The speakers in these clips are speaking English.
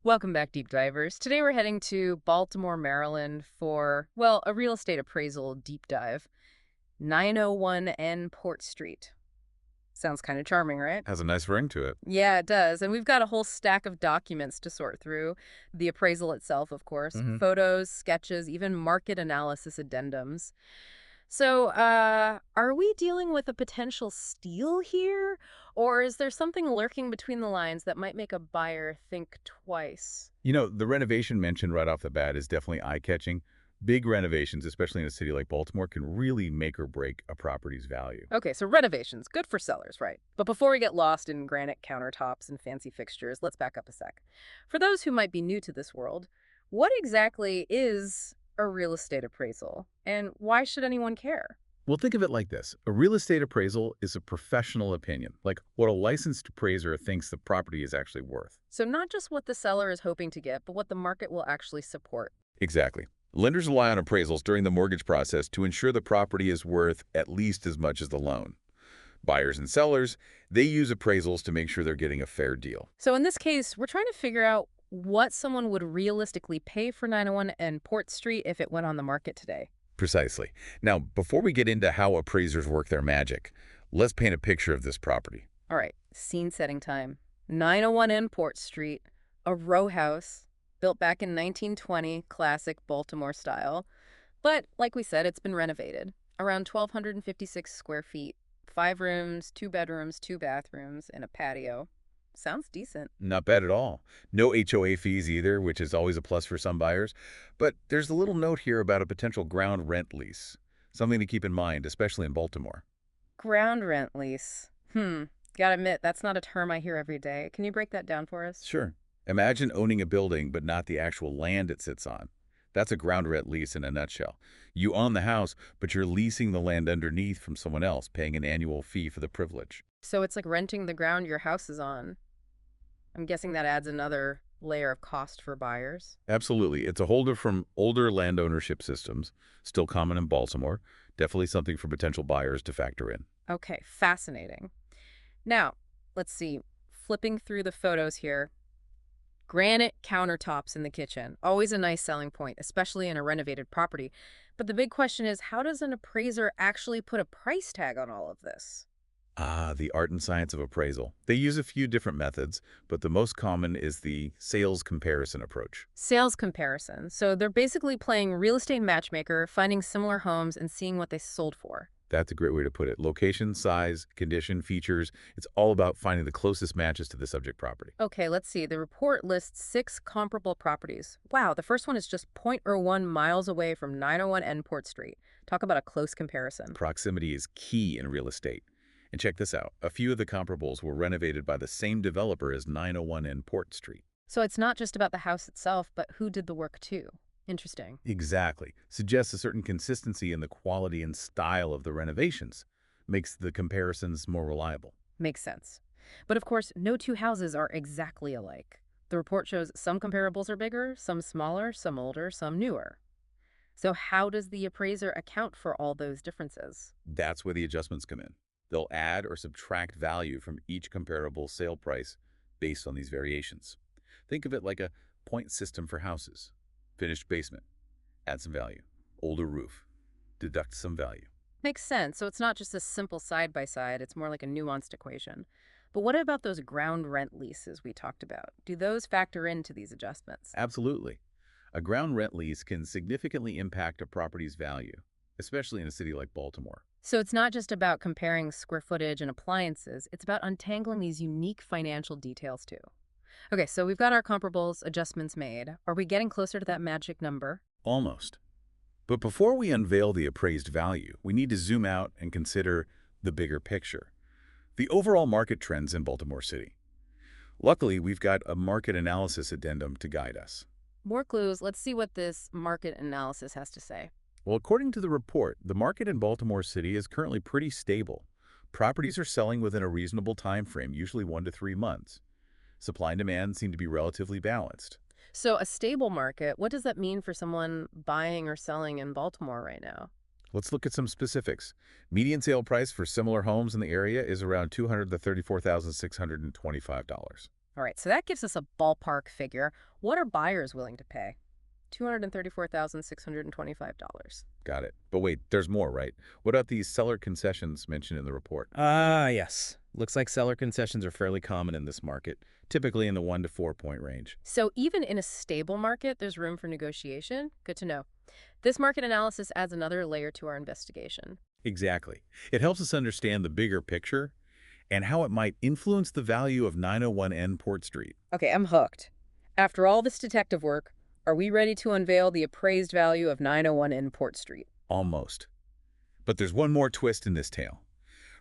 Welcome back, deep divers. Today we're heading to Baltimore, Maryland for, well, a real estate appraisal deep dive. 901 N Port Street. Sounds kind of charming, right? Has a nice ring to it. Yeah, it does. And we've got a whole stack of documents to sort through. The appraisal itself, of course, hmm photos, sketches, even market analysis addendums. So, are we dealing with a potential steal here? Or is there something lurking between the lines that might make a buyer think twice? The renovation mentioned right off the bat is definitely eye-catching. Big renovations, especially in a city like Baltimore, can really make or break a property's value. Okay, so renovations, good for sellers, right? But before we get lost in granite countertops and fancy fixtures, let's back up a sec. For those who might be new to this world, what exactly is a real estate appraisal? And why should anyone care? Well, think of it like this. A real estate appraisal is a professional opinion, like what a licensed appraiser thinks the property is actually worth. So, not just what the seller is hoping to get, but what the market will actually support. Exactly. Lenders rely on appraisals during the mortgage process to ensure the property is worth at least as much as the loan. Buyers and sellers, they use appraisals to make sure they're getting a fair deal. So, in this case, we're trying to figure out what someone would realistically pay for 901 and Port Street if it went on the market today. Precisely. Now, before we get into how appraisers work their magic, let's paint a picture of this property. All right, scene setting time. 901 N Port Street, a row house built back in 1920, classic Baltimore style. But like we said, it's been renovated. Around 1,256 square feet, 5 rooms, 2 bedrooms, 2 bathrooms, and a patio. Sounds decent. Not bad at all. No HOA fees either, which is always a plus for some buyers. But there's a little note here about a potential ground rent lease. Something to keep in mind, especially in Baltimore. Ground rent lease. Gotta admit, that's not a term I hear every day. Can you break that down for us? Sure. Imagine owning a building but not the actual land it sits on. That's a ground rent lease in a nutshell. You own the house, but you're leasing the land underneath from someone else, paying an annual fee for the privilege. So it's like renting the ground your house is on. I'm guessing that adds another layer of cost for buyers. Absolutely. It's a holder from older land ownership systems, still common in Baltimore. Definitely something for potential buyers to factor in. Okay, fascinating. Now, let's see. Flipping through the photos here. Granite countertops in the kitchen. Always a nice selling point, especially in a renovated property. But the big question is, how does an appraiser actually put a price tag on all of this? Ah, the art and science of appraisal. They use a few different methods, but the most common is the sales comparison approach. Sales comparison. So they're basically playing real estate matchmaker, finding similar homes and seeing what they sold for. That's a great way to put it. Location, size, condition, features. It's all about finding the closest matches to the subject property. Okay, let's see. The report lists 6 comparable properties. Wow, the first one is just 0.01 miles away from 901 Nport Street. Talk about a close comparison. Proximity is key in real estate. And check this out. A few of the comparables were renovated by the same developer as 901 and Port Street. So it's not just about the house itself, but who did the work too. Interesting. Exactly. Suggests a certain consistency in the quality and style of the renovations. Makes the comparisons more reliable. Makes sense. But of course, no two houses are exactly alike. The report shows some comparables are bigger, some smaller, some older, some newer. So how does the appraiser account for all those differences? That's where the adjustments come in. They'll add or subtract value from each comparable sale price based on these variations. Think of it like a point system for houses. Finished basement, add some value. Older roof, deduct some value. Makes sense. So it's not just a simple side by side, it's more like a nuanced equation. But what about those ground rent leases we talked about? Do those factor into these adjustments? Absolutely. A ground rent lease can significantly impact a property's value, especially in a city like Baltimore. So it's not just about comparing square footage and appliances, it's about untangling these unique financial details too. Okay, so we've got our comparables, adjustments made. Are we getting closer to that magic number? Almost. But before we unveil the appraised value, we need to zoom out and consider the bigger picture, the overall market trends in Baltimore City. Luckily, we've got a market analysis addendum to guide us. More clues. Let's see what this market analysis has to say. Well, according to the report, the market in Baltimore City is currently pretty stable. Properties are selling within a reasonable time frame, usually 1 to 3 months. Supply and demand seem to be relatively balanced. So a stable market, what does that mean for someone buying or selling in Baltimore right now? Let's look at some specifics. Median sale price for similar homes in the area is around $234,625. All right, so that gives us a ballpark figure. What are buyers willing to pay? $234,625. Got it. But wait, there's more, right? What about these seller concessions mentioned in the report? Ah, yes. Looks like seller concessions are fairly common in this market, typically in the 1 to 4 point range. So even in a stable market, there's room for negotiation? Good to know. This market analysis adds another layer to our investigation. Exactly. It helps us understand the bigger picture and how it might influence the value of 901N Port Street. Okay, I'm hooked. After all this detective work, are we ready to unveil the appraised value of 901 in Port Street? Almost. But there's one more twist in this tale.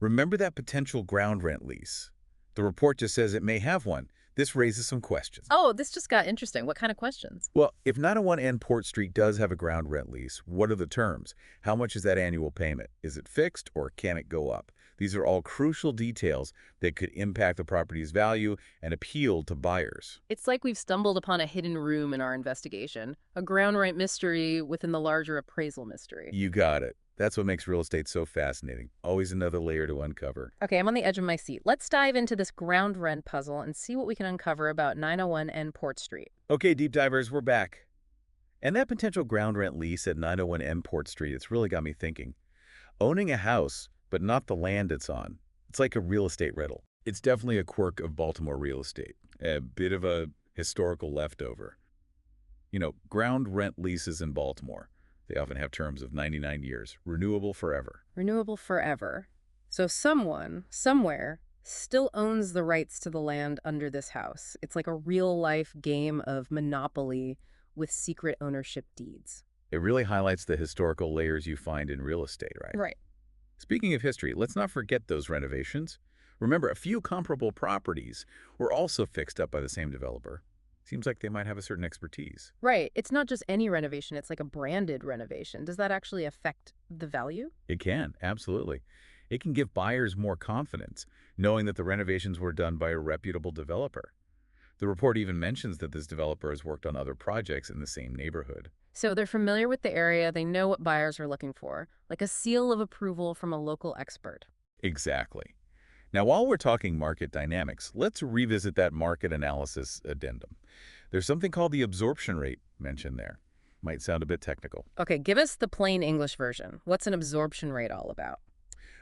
Remember that potential ground rent lease? The report just says it may have one. This raises some questions. Oh, this just got interesting. What kind of questions? Well, if 901N Port Street does have a ground rent lease, what are the terms? How much is that annual payment? Is it fixed or can it go up? These are all crucial details that could impact the property's value and appeal to buyers. It's like we've stumbled upon a hidden room in our investigation, a ground rent mystery within the larger appraisal mystery. You got it. That's what makes real estate so fascinating. Always another layer to uncover. Okay, I'm on the edge of my seat. Let's dive into this ground rent puzzle and see what we can uncover about 901 and Port Street. Okay, deep divers, we're back. And that potential ground rent lease at 901M Port Street, it's really got me thinking. Owning a house, but not the land it's on. It's like a real estate riddle. It's definitely a quirk of Baltimore real estate, a bit of a historical leftover. You know, ground rent leases in Baltimore, they often have terms of 99 years, renewable forever. Renewable forever. So someone, somewhere, still owns the rights to the land under this house. It's like a real-life game of Monopoly with secret ownership deeds. It really highlights the historical layers you find in real estate, right? Right. Speaking of history, let's not forget those renovations. Remember, a few comparable properties were also fixed up by the same developer. Seems like they might have a certain expertise. Right. It's not just any renovation. It's like a branded renovation. Does that actually affect the value? It can, absolutely. It can give buyers more confidence, knowing that the renovations were done by a reputable developer. The report even mentions that this developer has worked on other projects in the same neighborhood. So they're familiar with the area. They know what buyers are looking for, like a seal of approval from a local expert. Exactly. Now, while we're talking market dynamics, let's revisit that market analysis addendum. There's something called the absorption rate mentioned there. Might sound a bit technical. Okay, give us the plain English version. What's an absorption rate all about?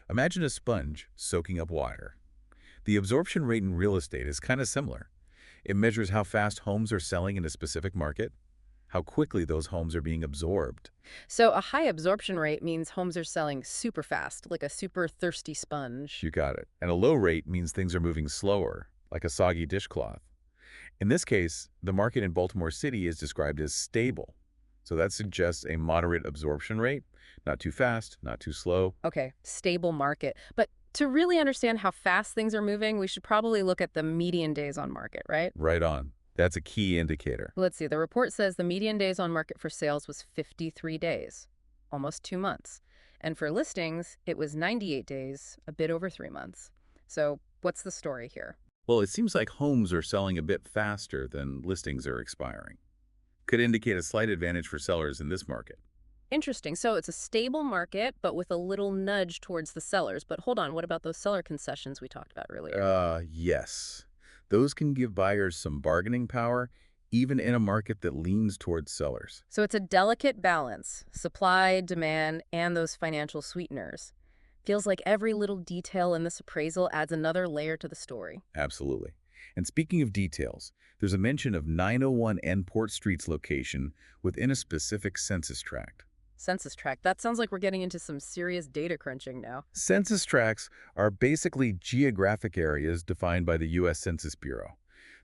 Imagine a sponge soaking up water. The absorption rate in real estate is kind of similar. It measures how fast homes are selling in a specific market, how quickly those homes are being absorbed. So a high absorption rate means homes are selling super fast, like a super thirsty sponge. You got it. And a low rate means things are moving slower, like a soggy dishcloth. In this case, the market in Baltimore City is described as stable. So that suggests a moderate absorption rate, not too fast, not too slow. Okay, stable market. But to really understand how fast things are moving, we should probably look at the median days on market, right? Right on. That's a key indicator. Let's see. The report says the median days on market for sales was 53 days, almost 2 months. And for listings, it was 98 days, a bit over 3 months. So what's the story here? Well, it seems like homes are selling a bit faster than listings are expiring. Could indicate a slight advantage for sellers in this market. Interesting. So it's a stable market, but with a little nudge towards the sellers. But hold on, what about those seller concessions we talked about earlier? Yes. Those can give buyers some bargaining power, even in a market that leans towards sellers. So it's a delicate balance, supply, demand, and those financial sweeteners. Feels like every little detail in this appraisal adds another layer to the story. Absolutely. And speaking of details, there's a mention of 901 N Port Street's location within a specific census tract. Census tract. That sounds like we're getting into some serious data crunching now. Census tracts are basically geographic areas defined by the U.S. Census Bureau.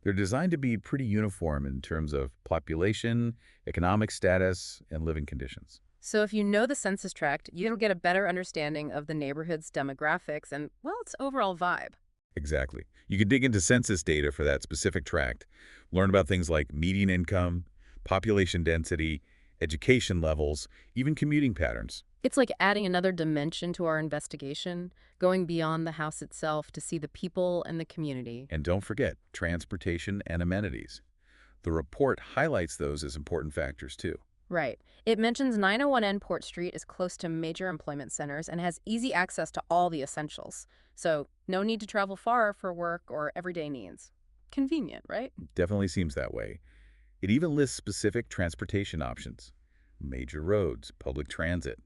They're designed to be pretty uniform in terms of population, economic status, and living conditions. So if you know the census tract, you'll get a better understanding of the neighborhood's demographics and, well, its overall vibe. Exactly. You can dig into census data for that specific tract, learn about things like median income, population density, education levels, even commuting patterns. It's like adding another dimension to our investigation, going beyond the house itself to see the people and the community. And don't forget, transportation and amenities. The report highlights those as important factors too. Right. It mentions 901N Port Street is close to major employment centers and has easy access to all the essentials. So no need to travel far for work or everyday needs. Convenient, right? Definitely seems that way. It even lists specific transportation options. Major roads, public transit.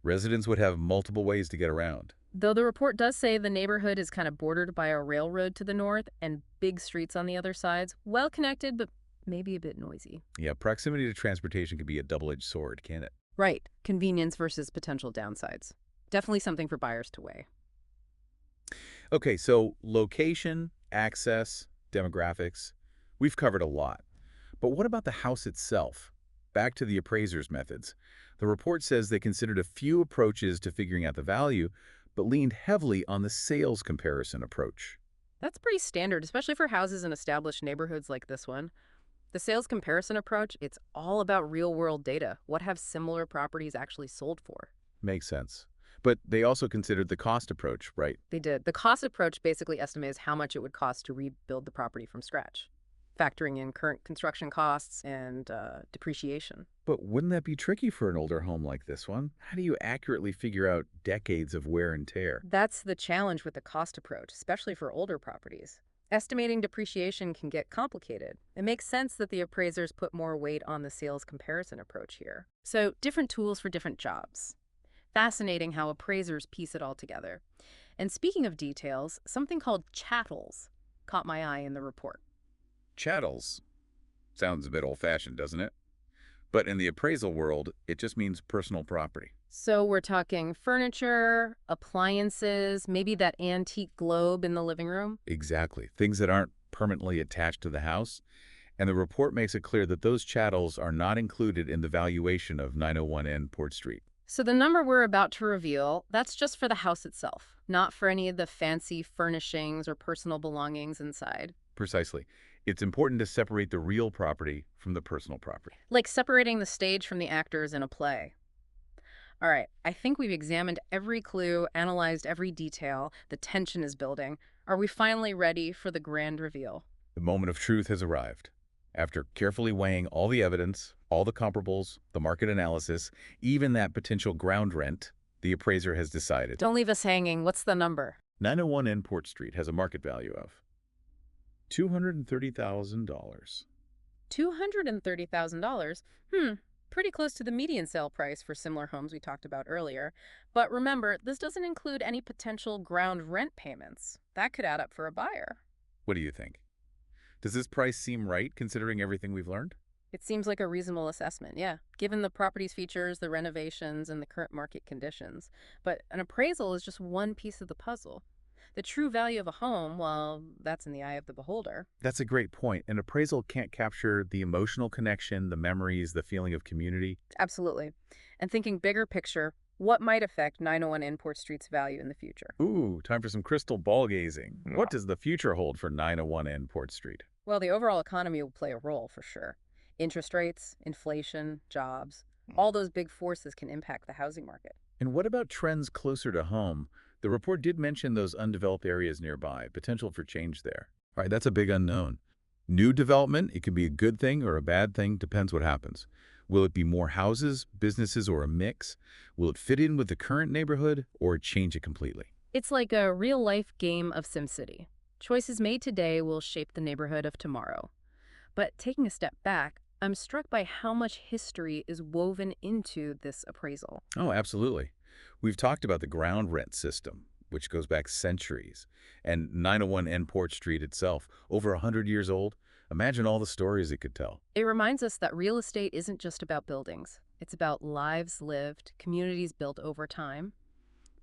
Residents would have multiple ways to get around. Though the report does say the neighborhood is kind of bordered by a railroad to the north and big streets on the other sides, well connected, but maybe a bit noisy. Yeah, proximity to transportation can be a double-edged sword, can't it? Right. Convenience versus potential downsides. Definitely something for buyers to weigh. Okay, so location, access, demographics, we've covered a lot. But what about the house itself? Back to the appraiser's methods. The report says they considered a few approaches to figuring out the value, but leaned heavily on the sales comparison approach. That's pretty standard, especially for houses in established neighborhoods like this one. The sales comparison approach, it's all about real-world data. What have similar properties actually sold for? Makes sense. But they also considered the cost approach, right? They did. The cost approach basically estimates how much it would cost to rebuild the property from scratch, factoring in current construction costs and depreciation. But wouldn't that be tricky for an older home like this one? How do you accurately figure out decades of wear and tear? That's the challenge with the cost approach, especially for older properties. Estimating depreciation can get complicated. It makes sense that the appraisers put more weight on the sales comparison approach here. So, different tools for different jobs. Fascinating how appraisers piece it all together. And speaking of details, something called chattels caught my eye in the report. Chattels. Sounds a bit old-fashioned, doesn't it? But in the appraisal world, it just means personal property. So we're talking furniture, appliances, maybe that antique globe in the living room. Exactly. Things that aren't permanently attached to the house. And the report makes it clear that those chattels are not included in the valuation of 901N Port Street. So the number we're about to reveal, that's just for the house itself, not for any of the fancy furnishings or personal belongings inside. Precisely. It's important to separate the real property from the personal property. Like separating the stage from the actors in a play. All right, I think we've examined every clue, analyzed every detail. The tension is building. Are we finally ready for the grand reveal? The moment of truth has arrived. After carefully weighing all the evidence, all the comparables, the market analysis, even that potential ground rent, the appraiser has decided. Don't leave us hanging. What's the number? 901N Port Street has a market value of $230,000. $230,000? Pretty close to the median sale price for similar homes we talked about earlier. But remember, this doesn't include any potential ground rent payments. That could add up for a buyer. What do you think? Does this price seem right, considering everything we've learned? It seems like a reasonable assessment, yeah, given the property's features, the renovations, and the current market conditions. But an appraisal is just one piece of the puzzle. The true value of a home, well, that's in the eye of the beholder. That's a great point. An appraisal can't capture the emotional connection, the memories, the feeling of community. Absolutely. And thinking bigger picture, what might affect 901 Port Street's value in the future? Ooh, time for some crystal ball gazing. What does the future hold for 901N Port Street? Well, the overall economy will play a role for sure. Interest rates, inflation, jobs, all those big forces can impact the housing market. And what about trends closer to home? The report did mention those undeveloped areas nearby, potential for change there. All right, that's a big unknown. New development, it could be a good thing or a bad thing, depends what happens. Will it be more houses, businesses, or a mix? Will it fit in with the current neighborhood or change it completely? It's like a real-life game of SimCity. Choices made today will shape the neighborhood of tomorrow. But taking a step back, I'm struck by how much history is woven into this appraisal. Oh, absolutely. We've talked about the ground rent system, which goes back centuries, and 901N Port Street itself, over 100 years old. Imagine all the stories it could tell. It reminds us that real estate isn't just about buildings. It's about lives lived, communities built over time.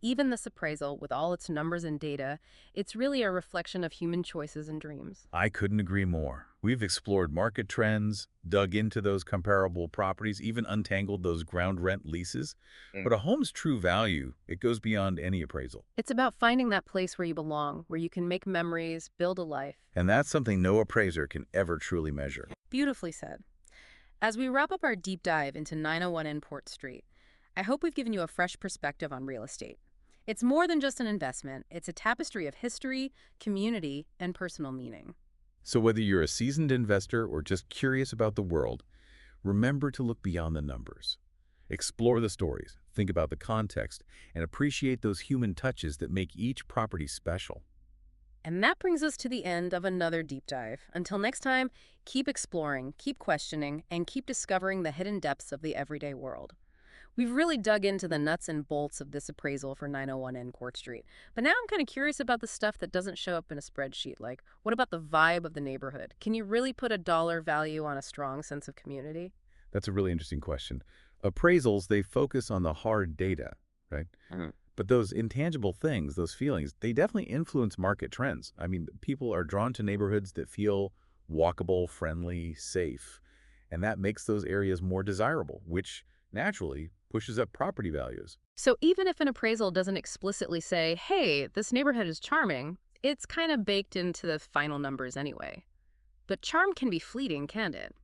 Even this appraisal, with all its numbers and data, it's really a reflection of human choices and dreams. I couldn't agree more. We've explored market trends, dug into those comparable properties, even untangled those ground rent leases. But a home's true value, it goes beyond any appraisal. It's about finding that place where you belong, where you can make memories, build a life. And that's something no appraiser can ever truly measure. Beautifully said. As we wrap up our deep dive into 901 Port Street, I hope we've given you a fresh perspective on real estate. It's more than just an investment. It's a tapestry of history, community, and personal meaning. So whether you're a seasoned investor or just curious about the world, remember to look beyond the numbers. Explore the stories, think about the context, and appreciate those human touches that make each property special. And that brings us to the end of another deep dive. Until next time, keep exploring, keep questioning, and keep discovering the hidden depths of the everyday world. We've really dug into the nuts and bolts of this appraisal for 901 N Court Street. But now I'm kind of curious about the stuff that doesn't show up in a spreadsheet. Like, what about the vibe of the neighborhood? Can you really put a dollar value on a strong sense of community? That's a really interesting question. Appraisals, they focus on the hard data, right? Mm. But those intangible things, those feelings, they definitely influence market trends. I mean, people are drawn to neighborhoods that feel walkable, friendly, safe, and that makes those areas more desirable, which naturally pushes up property values. So even if an appraisal doesn't explicitly say, hey, this neighborhood is charming, it's kind of baked into the final numbers anyway. But charm can be fleeting, can't it?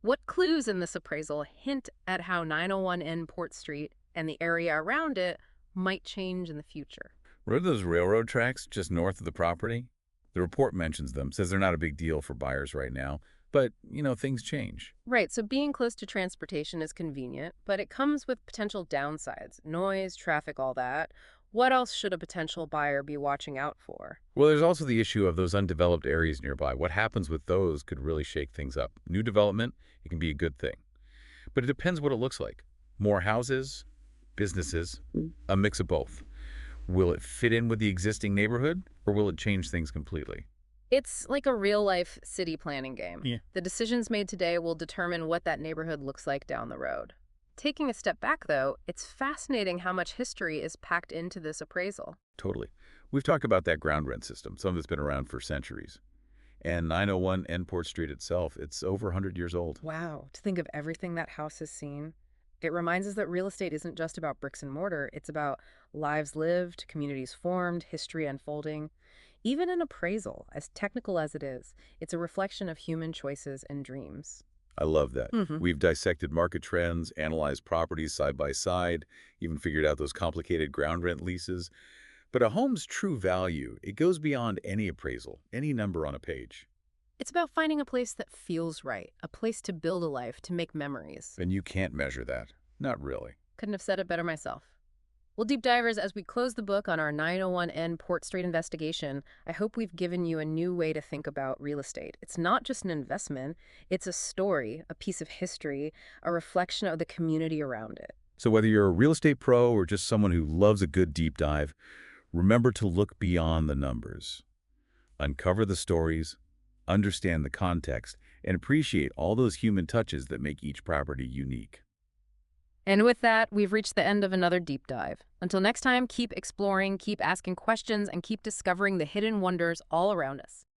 What clues in this appraisal hint at how 901 N Port Street and the area around it might change in the future? What are those railroad tracks just north of the property? The report mentions them, says they're not a big deal for buyers right now, but, things change. Right, so being close to transportation is convenient, but it comes with potential downsides, noise, traffic, all that. What else should a potential buyer be watching out for? Well, there's also the issue of those undeveloped areas nearby. What happens with those could really shake things up. New development, it can be a good thing. But it depends what it looks like. More houses, businesses, a mix of both. Will it fit in with the existing neighborhood, or will it change things completely? It's like a real-life city planning game. Yeah. The decisions made today will determine what that neighborhood looks like down the road. Taking a step back, though, it's fascinating how much history is packed into this appraisal. Totally. We've talked about that ground rent system. Some of it's been around for centuries. And 901 Nport Street itself, it's over 100 years old. Wow, to think of everything that house has seen. It reminds us that real estate isn't just about bricks and mortar. It's about lives lived, communities formed, history unfolding. Even an appraisal, as technical as it is, it's a reflection of human choices and dreams. I love that. Hmm. We've dissected market trends, analyzed properties side by side, even figured out those complicated ground rent leases. But a home's true value, it goes beyond any appraisal, any number on a page. It's about finding a place that feels right, a place to build a life, to make memories. And you can't measure that. Not really. Couldn't have said it better myself. Well, deep divers, as we close the book on our 901 N Port Street investigation, I hope we've given you a new way to think about real estate. It's not just an investment, it's a story, a piece of history, a reflection of the community around it. So whether you're a real estate pro or just someone who loves a good deep dive, remember to look beyond the numbers. Uncover the stories, understand the context, and appreciate all those human touches that make each property unique. And with that, we've reached the end of another deep dive. Until next time, keep exploring, keep asking questions, and keep discovering the hidden wonders all around us.